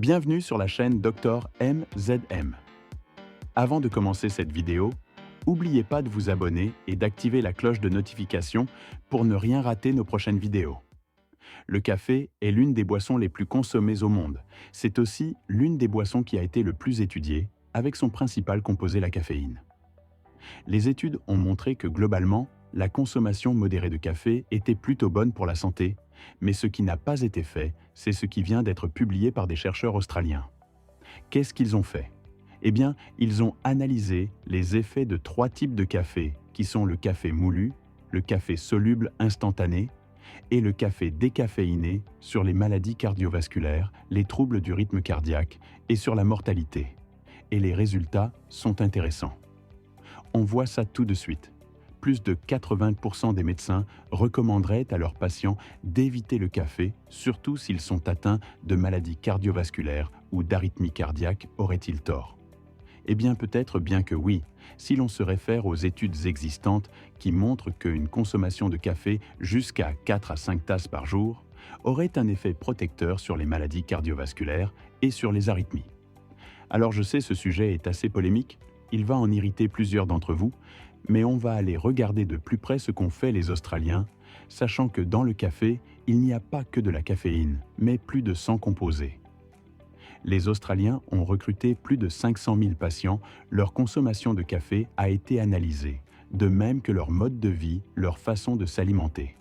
Bienvenue sur la chaîne Dr MZM. Avant de commencer cette vidéo, n'oubliez pas de vous abonner et d'activer la cloche de notification pour ne rien rater nos prochaines vidéos. Le café est l'une des boissons les plus consommées au monde. C'est aussi l'une des boissons qui a été le plus étudiée, avec son principal composé, la caféine. Les études ont montré que globalement, la consommation modérée de café était plutôt bonne pour la santé, mais ce qui n'a pas été fait, c'est ce qui vient d'être publié par des chercheurs australiens. Qu'est-ce qu'ils ont fait? Eh bien, ils ont analysé les effets de 3 types de café, qui sont le café moulu, le café soluble instantané et le café décaféiné sur les maladies cardiovasculaires, les troubles du rythme cardiaque et sur la mortalité. Et les résultats sont intéressants. On voit ça tout de suite. Plus de 80% des médecins recommanderaient à leurs patients d'éviter le café, surtout s'ils sont atteints de maladies cardiovasculaires ou d'arythmie cardiaque, auraient-ils tort? Eh bien peut-être bien que oui, si l'on se réfère aux études existantes qui montrent qu'une consommation de café jusqu'à 4 à 5 tasses par jour aurait un effet protecteur sur les maladies cardiovasculaires et sur les arythmies. Alors je sais, ce sujet est assez polémique, il va en irriter plusieurs d'entre vous, mais on va aller regarder de plus près ce qu'ont fait les Australiens, sachant que dans le café, il n'y a pas que de la caféine, mais plus de 100 composés. Les Australiens ont recruté plus de 500 000 patients, leur consommation de café a été analysée, de même que leur mode de vie, leur façon de s'alimenter,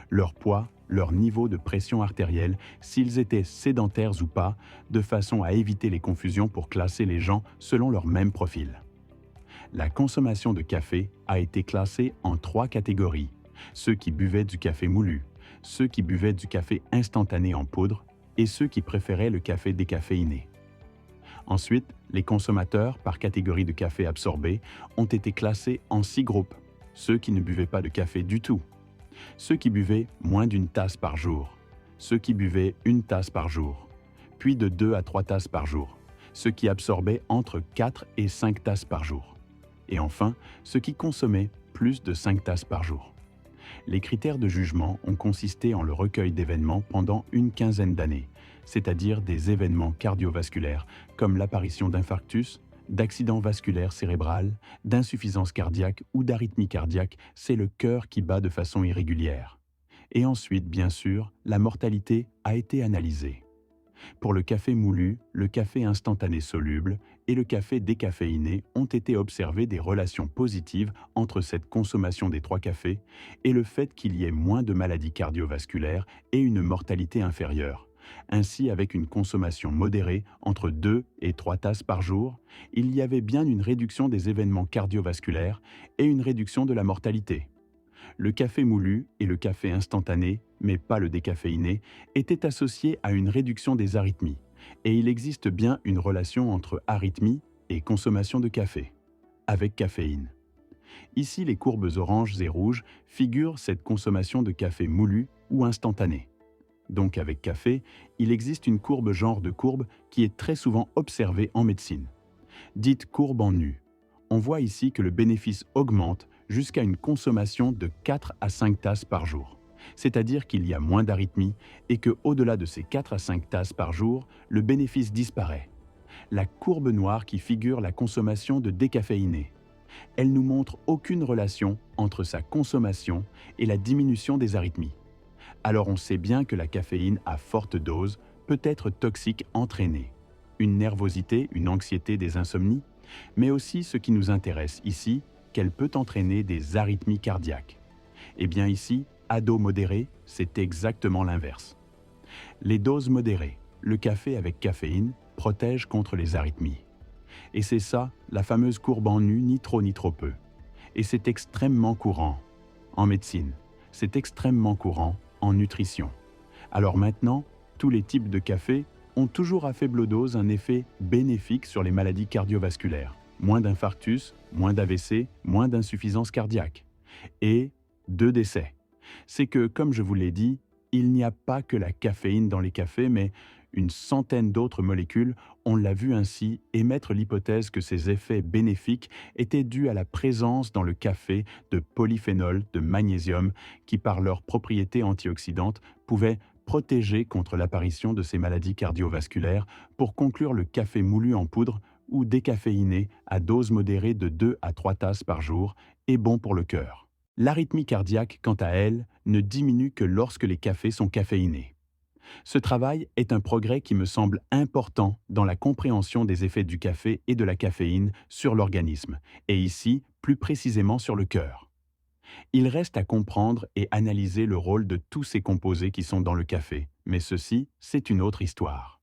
leur poids, leur niveau de pression artérielle, s'ils étaient sédentaires ou pas, de façon à éviter les confusions pour classer les gens selon leur même profil. La consommation de café a été classée en 3 catégories. Ceux qui buvaient du café moulu, ceux qui buvaient du café instantané en poudre et ceux qui préféraient le café décaféiné. Ensuite, les consommateurs par catégorie de café absorbé ont été classés en 6 groupes. Ceux qui ne buvaient pas de café du tout, ceux qui buvaient moins d'1 tasse par jour, ceux qui buvaient 1 tasse par jour, puis de 2 à 3 tasses par jour, ceux qui absorbaient entre 4 et 5 tasses par jour. Et enfin, ceux qui consommaient plus de 5 tasses par jour. Les critères de jugement ont consisté en le recueil d'événements pendant une quinzaine d'années, c'est-à-dire des événements cardiovasculaires comme l'apparition d'infarctus, d'accident vasculaire cérébral, d'insuffisance cardiaque ou d'arythmie cardiaque, c'est le cœur qui bat de façon irrégulière. Et ensuite, bien sûr, la mortalité a été analysée. Pour le café moulu, le café instantané soluble et le café décaféiné ont été observés des relations positives entre cette consommation des 3 cafés et le fait qu'il y ait moins de maladies cardiovasculaires et une mortalité inférieure. Ainsi, avec une consommation modérée entre 2 et 3 tasses par jour, il y avait bien une réduction des événements cardiovasculaires et une réduction de la mortalité. Le café moulu et le café instantané, mais pas le décaféiné, étaient associés à une réduction des arythmies, et il existe bien une relation entre arythmie et consommation de café, avec caféine. Ici, les courbes oranges et rouges figurent cette consommation de café moulu ou instantané. Donc avec café, il existe une courbe genre de courbe qui est très souvent observée en médecine. Dite courbe en U. On voit ici que le bénéfice augmente jusqu'à une consommation de 4 à 5 tasses par jour. C'est-à-dire qu'il y a moins d'arythmie et qu'au-delà de ces 4 à 5 tasses par jour, le bénéfice disparaît. La courbe noire qui figure la consommation de décaféiné. Elle nous montre aucune relation entre sa consommation et la diminution des arythmies. Alors on sait bien que la caféine à forte dose peut être toxique entraînée. Une nervosité, une anxiété, des insomnies, mais aussi ce qui nous intéresse ici, qu'elle peut entraîner des arythmies cardiaques. Eh bien ici, à dose modérée, c'est exactement l'inverse. Les doses modérées, le café avec caféine, protègent contre les arythmies. Et c'est ça, la fameuse courbe en U, ni trop ni trop peu. Et c'est extrêmement courant en médecine, c'est extrêmement courant en nutrition. Alors maintenant, tous les types de café ont toujours à faible dose un effet bénéfique sur les maladies cardiovasculaires. Moins d'infarctus, moins d'AVC, moins d'insuffisance cardiaque. Et 2 décès. C'est que, comme je vous l'ai dit, il n'y a pas que la caféine dans les cafés, mais une centaine d'autres molécules, on l'a vu ainsi, émettre l'hypothèse que ces effets bénéfiques étaient dus à la présence dans le café de polyphénols, de magnésium, qui par leurs propriétés antioxydantes pouvaient protéger contre l'apparition de ces maladies cardiovasculaires pour conclure le café moulu en poudre ou décaféiné à dose modérée de 2 à 3 tasses par jour est bon pour le cœur. L'arythmie cardiaque, quant à elle, ne diminue que lorsque les cafés sont caféinés. Ce travail est un progrès qui me semble important dans la compréhension des effets du café et de la caféine sur l'organisme, et ici, plus précisément sur le cœur. Il reste à comprendre et analyser le rôle de tous ces composés qui sont dans le café, mais ceci, c'est une autre histoire.